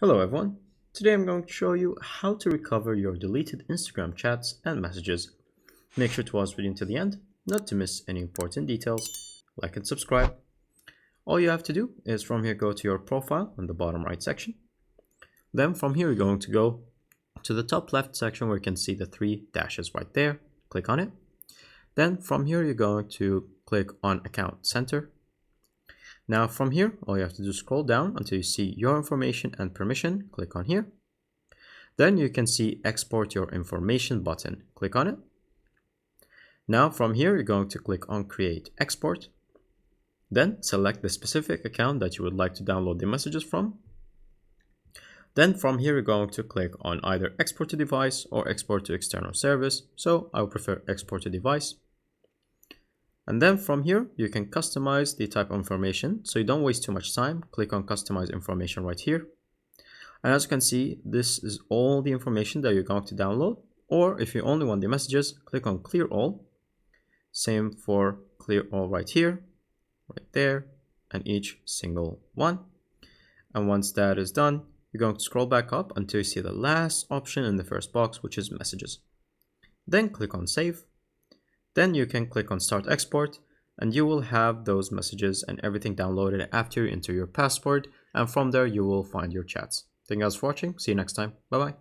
Hello everyone. Today I'm going to show you how to recover your deleted Instagram chats and messages. Make sure to watch the video until the end, not to miss any important details. Like and subscribe. All you have to do is from here go to your profile in the bottom right section. Then from here you're going to go to the top left section where you can see the three dashes right there. Click on it. Then from here you're going to click on Account Center. Now from here, all you have to do is scroll down until you see your information and permission. Click on here. Then you can see Export Your Information button. Click on it. Now from here, you're going to click on Create Export. Then select the specific account that you would like to download the messages from. Then from here, you're going to click on either Export to Device or Export to External Service. So I would prefer Export to Device. And then from here, you can customize the type of information. So you don't waste too much time. Click on Customize Information right here. And as you can see, this is all the information that you're going to download. Or if you only want the messages, click on Clear All. Same for Clear All right here, right there, and each single one. And once that is done, you're going to scroll back up until you see the last option in the first box, which is Messages. Then click on Save. Then you can click on Start Export, and you will have those messages and everything downloaded after you enter your password, and from there you will find your chats. Thank you guys for watching. See you next time. Bye bye.